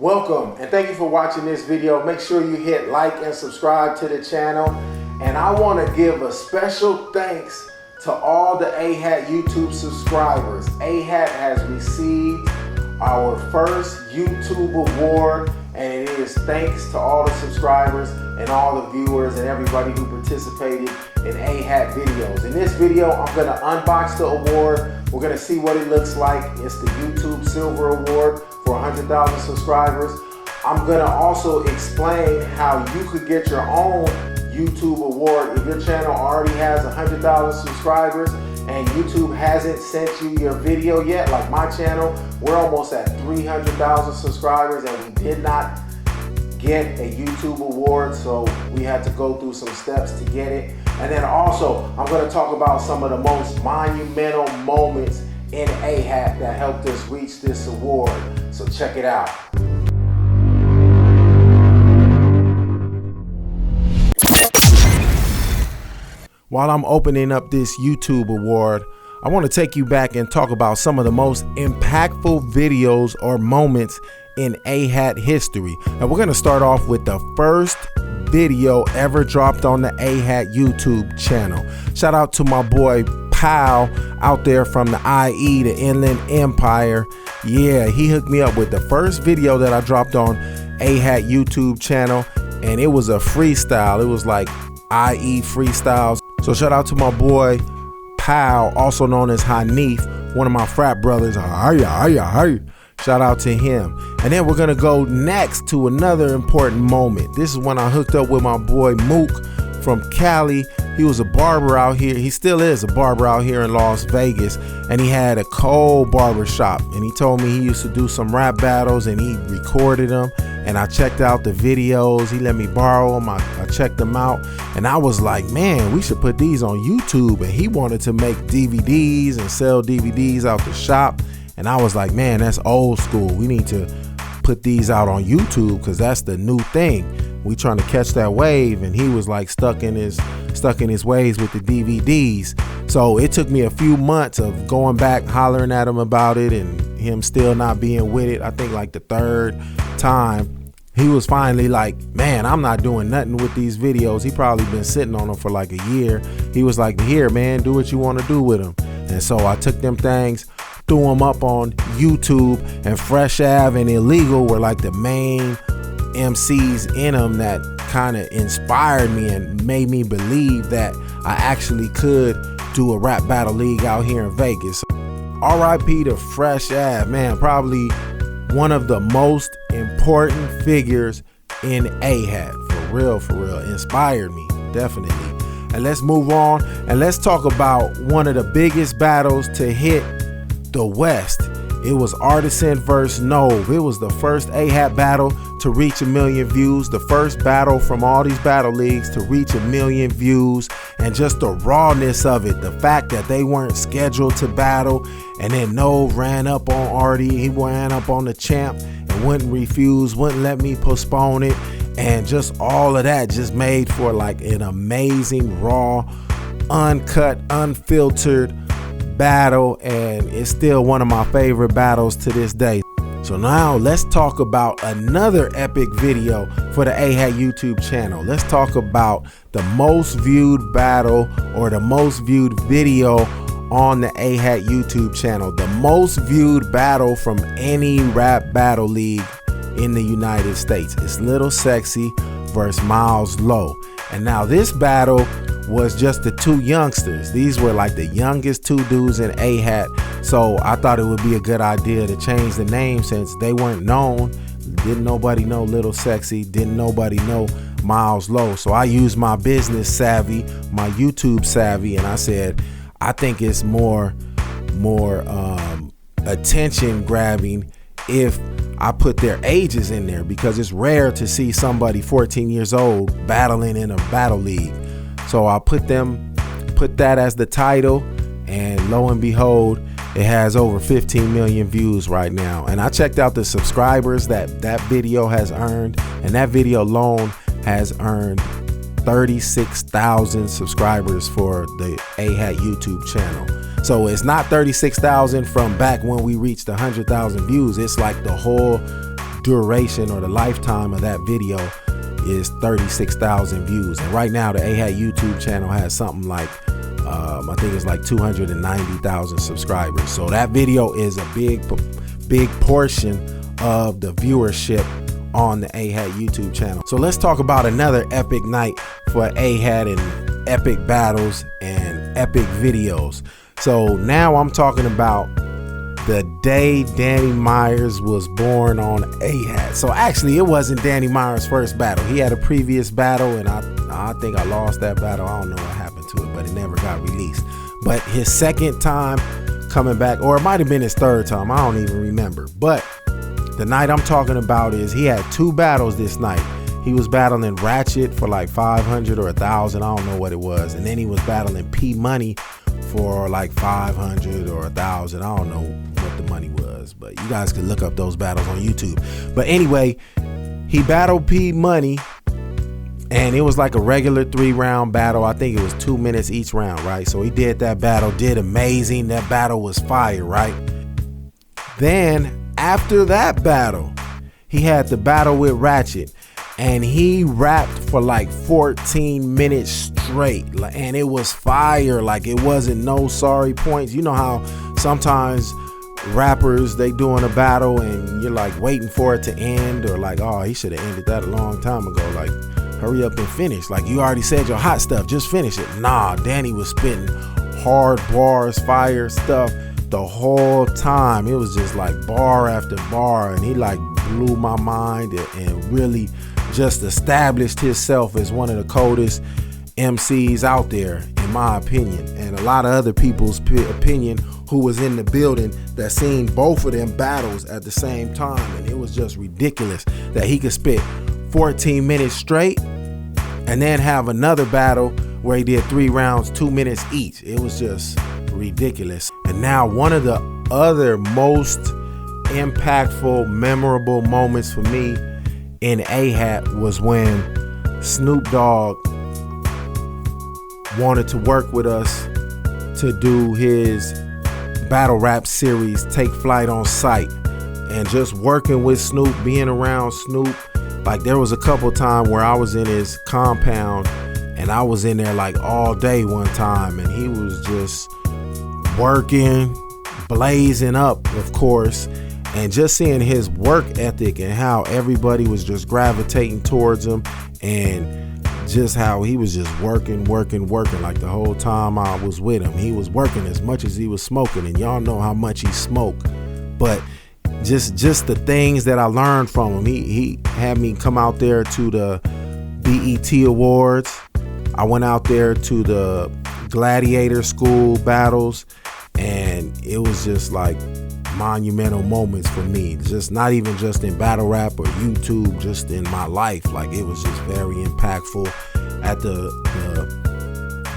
Welcome and thank you for watching this video. Make sure you hit like and subscribe to the channel. And I want to give a special thanks to all the AHAT YouTube subscribers. AHAT has received our first YouTube award, and it is thanks to all the subscribers and all the viewers and everybody who participated in AHAT videos. In this video, I'm going to unbox the award. We're going to see what it looks like. It's the YouTube Silver Award for 100,000 subscribers. I'm going to also explain how you could get your own YouTube award if your channel already has 100,000 subscribers and YouTube hasn't sent you your video yet. Like my channel, we're almost at 300,000 subscribers and we did not get a YouTube award, so we had to go through some steps to get it. And then also, I'm going to talk about some of the most monumental moments in AHAT that helped us reach this award. So check it out. While I'm opening up this YouTube award, I want to take you back and talk about some of the most impactful videos or moments in AHAT history. And we're going to start off with the first video ever dropped on the AHAT YouTube channel. Shout out to my boy Pal out there from the IE, the Inland Empire. Yeah, he hooked me up with the first video that I dropped on AHAT YouTube channel, and it was a freestyle. It was like IE freestyles. So shout out to my boy Pal, also known as Hanif, one of my frat brothers. Shout out to him. And then we're gonna go next to another important moment. This is when I hooked up with my boy Mook from Cali. He was a barber out here. He still is a barber out here in Las Vegas. And he had a cold barber shop. And he told me he used to do some rap battles and he recorded them. And I checked out the videos. He let me borrow them. I checked them out. And I was like, man, we should put these on YouTube. And he wanted to make DVDs and sell DVDs out the shop. And I was like, man, that's old school. We need to put these out on YouTube because that's the new thing. We trying to catch that wave. And he was like stuck in his ways with the DVDs. So it took me a few months of going back, hollering at him about it, and him still not being with it. I think like the third time, he was finally like, man, I'm not doing nothing with these videos. He probably been sitting on them for like a year. He was like, here, man, do what you want to do with them. And so I took them things, threw them up on YouTube, and Fresh Ave and Illegal were like the main MCs in them that kind of inspired me and made me believe that I actually could do a rap battle league out here in Vegas. RIP to Fresh Ave, man, probably one of the most important figures in AHAT. For real, inspired me, definitely. And let's move on and let's talk about one of the biggest battles to hit the West. It was Artisan versus Nove. It was the first AHAT battle to reach 1 million views, the first battle from all these battle leagues to reach 1 million views, and just the rawness of it, the fact that they weren't scheduled to battle, and then Nove ran up on Artie, he ran up on the champ and wouldn't refuse, wouldn't let me postpone it, and just all of that just made for like an amazing, raw, uncut, unfiltered battle, and it's still one of my favorite battles to this day. So now let's talk about another epic video for the AHAT YouTube channel. Let's talk about the most viewed battle or the most viewed video on the AHAT YouTube channel. The most viewed battle from any rap battle league in the United States. It's Little Sexy versus Miles Low. And now this battle was just the two youngsters. These were like the youngest two dudes in AHAT. So I thought it would be a good idea to change the name since they weren't known. Didn't nobody know Little Sexy, didn't nobody know Miles Low. So I used my business savvy, my YouTube savvy, and I said, I think it's more attention grabbing if I put their ages in there, because it's rare to see somebody 14 years old battling in a battle league. So I put that as the title, and lo and behold, it has over 15 million views right now. And I checked out the subscribers that video has earned, and that video alone has earned 36,000 subscribers for the AHAT YouTube channel. So it's not 36,000 from back when we reached 100,000 views. It's like the whole duration or the lifetime of that video is 36,000 views. And right now the AHAT YouTube channel has something like I think it's like 290,000 subscribers. So that video is a big portion of the viewership on the AHAT YouTube channel. So let's talk about another epic night for AHAT and epic battles and epic videos. So now I'm talking about the day Danny Myers was born on AHAT. So actually it wasn't Danny Myers' first battle. He had a previous battle, and I think I lost that battle. I don't know what happened to it, but it never got released. But his second time coming back, or it might have been his third time, I don't even remember. But the night I'm talking about is he had 2 battles this night. He was battling Ratchet for like 500 or 1,000, I don't know what it was. And then he was battling P Money for like 500 or 1,000. I don't know what the money was, but you guys can look up those battles on YouTube. But anyway, he battled P Money, and it was like a regular 3-round battle. I think it was 2 minutes each round, right? So he did that battle, did amazing. That battle was fire, right? Then after that battle, he had the battle with Ratchet, and he rapped for like 14 minutes straight, and it was fire. Like, it wasn't no sorry points. You know how sometimes rappers, they doing a battle and you're like waiting for it to end, or like, oh, he should have ended that a long time ago. Like, hurry up and finish. Like, you already said your hot stuff, just finish it. Nah, Danny was spitting hard bars, fire stuff the whole time. It was just like bar after bar, and he like blew my mind and really just established himself as one of the coldest MCs out there, in my opinion, and a lot of other people's opinion who was in the building that seen both of them battles at the same time. And it was just ridiculous that he could spit 14 minutes straight and then have another battle where he did 3 rounds, 2 minutes each. It was just ridiculous. And now one of the other most impactful, memorable moments for me in AHAT was when Snoop Dogg wanted to work with us to do his battle rap series, Take Flight on Sight. And just working with Snoop, being around Snoop, like there was a couple times where I was in his compound and I was in there like all day one time, and he was just working, blazing up, of course. And just seeing his work ethic and how everybody was just gravitating towards him, and just how he was just working like the whole time I was with him. He was working as much as he was smoking, and y'all know how much he smoked. But just the things that I learned from him. He had me come out there to the BET Awards. I went out there to the Gladiator School battles, and it was just like monumental moments for me, just not even just in battle rap or YouTube, just in my life. Like, it was just very impactful at the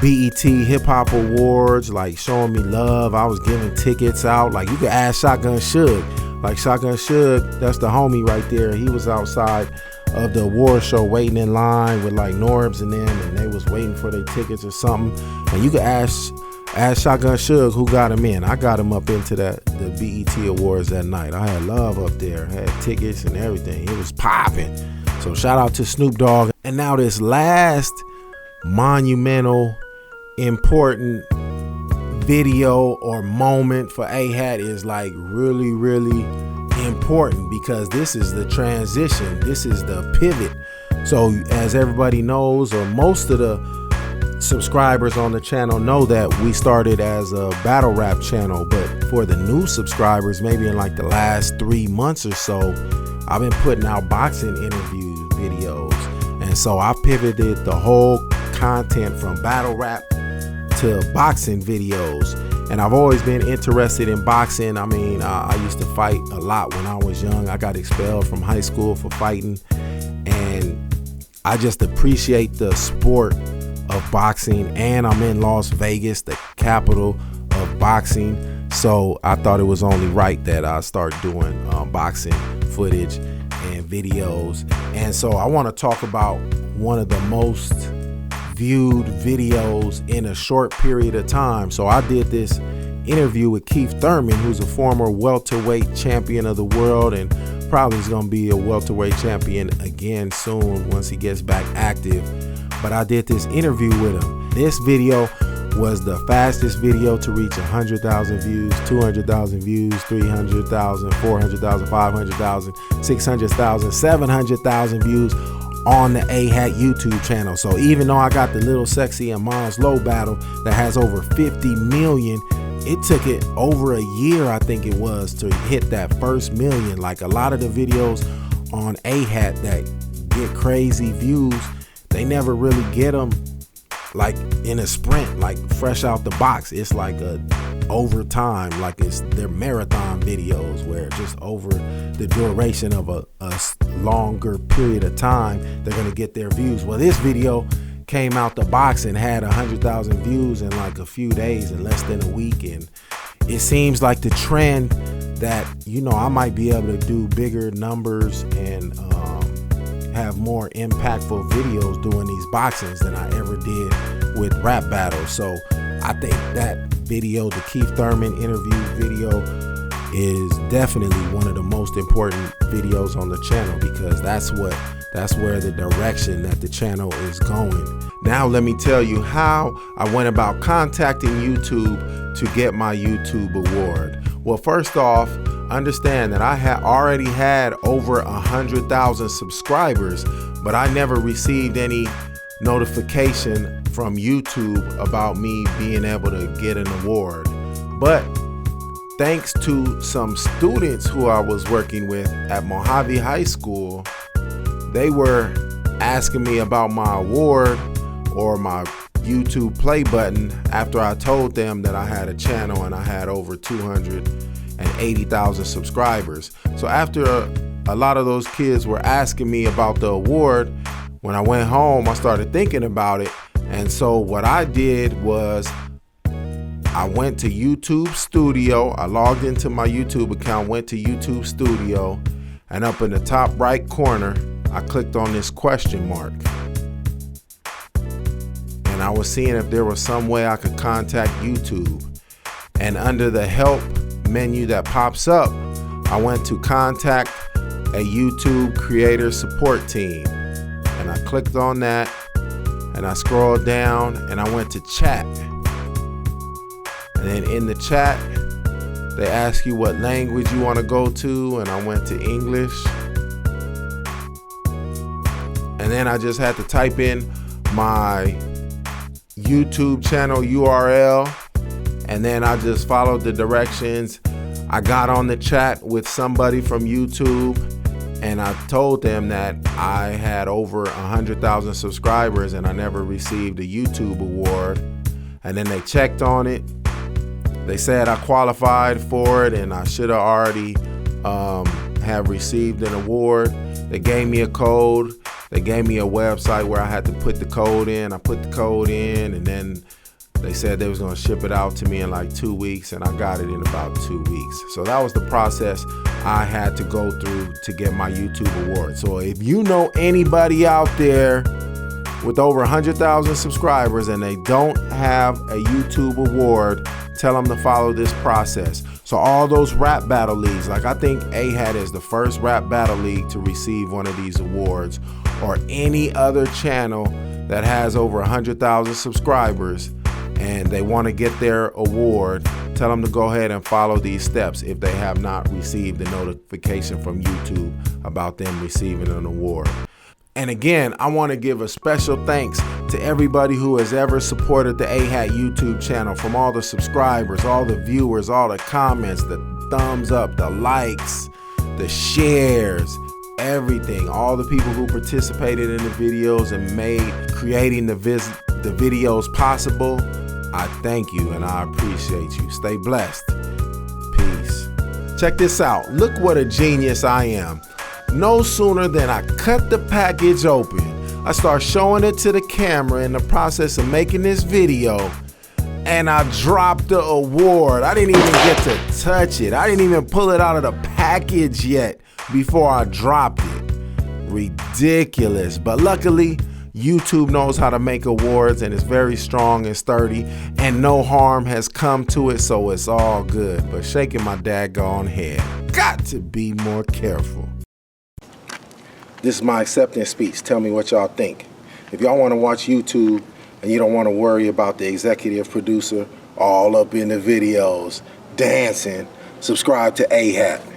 BET Hip Hop Awards, like showing me love. I was giving tickets out. Like, you could ask Shotgun Suge. Like, Shotgun Suge, that's the homie right there. He was outside of the award show waiting in line with like Norbs and them, and they was waiting for their tickets or something. And you could ask Shotgun Suge who got him in. I got him up into the BET Awards that night. I had love up there, had tickets and everything. It was popping. So shout out to Snoop Dogg. And now this last monumental, important video or moment for AHAT is like really, really important, because this is the transition. This is the pivot. So as everybody knows, or most of the subscribers on the channel know, that we started as a battle rap channel. But for the new subscribers, maybe in like the last 3 months or so, I've been putting out boxing interview videos. And so I pivoted the whole content from battle rap to boxing videos. And I've always been interested in boxing. I mean, I used to fight a lot when I was young. I got expelled from high school for fighting. And I just appreciate the sport of boxing. And I'm in Las Vegas, the capital of boxing. So I thought it was only right that I start doing boxing footage and videos. And so I want to talk about one of the most viewed videos in a short period of time. So I did this interview with Keith Thurman, who's a former welterweight champion of the world and probably is going to be a welterweight champion again soon once he gets back active. But I did this interview with him. This video was the fastest video to reach 100,000 views, 200,000 views, 300,000, 400,000, 500,000, 600,000, 700,000 views on the AHAT YouTube channel. So even though I got the Little Sexy and Miles Low battle that has over 50 million, it took it over a year, I think it was, to hit that first million. Like a lot of the videos on AHAT that get crazy views, they never really get them like in a sprint, like fresh out the box. It's like a overtime, like it's their marathon videos where just over the duration of a longer period of time, they're gonna get their views. Well, this video came out the box and had 100,000 views in like a few days, in less than a week. And it seems like the trend that, you know, I might be able to do bigger numbers and have more impactful videos doing these boxings than I ever did with rap battles. So I think that video, the Keith Thurman interview video, is definitely one of the most important videos on the channel, because that's where the direction that the channel is going. Now let me tell you how I went about contacting YouTube to get my YouTube award. Well, first off, understand that I already had over 100,000 subscribers, but I never received any notification from YouTube about me being able to get an award. But thanks to some students who I was working with at Mojave High School, they were asking me about my award or my YouTube play button after I told them that I had a channel and I had over 280,000 subscribers. So after a lot of those kids were asking me about the award, when I went home, I started thinking about it. And so what I did was I went to YouTube Studio. I logged into my YouTube account, went to YouTube Studio, and up in the top right corner, I clicked on this question mark. And I was seeing if there was some way I could contact YouTube. And under the help menu that pops up, I went to contact a YouTube creator support team. And I clicked on that and I scrolled down and I went to chat. And then in the chat, they ask you what language you want to go to, and I went to English. And then I just had to type in my YouTube channel URL, and then I just followed the directions. I got on the chat with somebody from YouTube, and I told them that I had over 100,000 subscribers and I never received a YouTube award. And then they checked on it. They said I qualified for it and I should have already have received an award. They gave me a code. They gave me a website where I had to put the code in. I put the code in, and then they said they was gonna ship it out to me in like 2 weeks, and I got it in about 2 weeks. So that was the process I had to go through to get my YouTube award. So if you know anybody out there with over 100,000 subscribers and they don't have a YouTube award, tell them to follow this process. So all those rap battle leagues, like I think AHAT is the first rap battle league to receive one of these awards, or any other channel that has over 100,000 subscribers and they want to get their award, tell them to go ahead and follow these steps if they have not received a notification from YouTube about them receiving an award. And again, I want to give a special thanks to everybody who has ever supported the AHAT YouTube channel, from all the subscribers, all the viewers, all the comments, the thumbs up, the likes, the shares, everything, all the people who participated in the videos and made creating the videos possible. I thank you and I appreciate you. Stay blessed. Peace. Check this out. Look what a genius I am. No sooner than I cut the package open, I start showing it to the camera in the process of making this video, and I dropped the award. I didn't even get to touch it. I didn't even pull it out of the package yet before I dropped it. Ridiculous. But luckily, YouTube knows how to make awards, and it's very strong and sturdy, and no harm has come to it, so it's all good. But shaking my daggone head. Got to be more careful. This is my acceptance speech. Tell me what y'all think. If y'all want to watch YouTube and you don't want to worry about the executive producer all up in the videos dancing, subscribe to AHAT.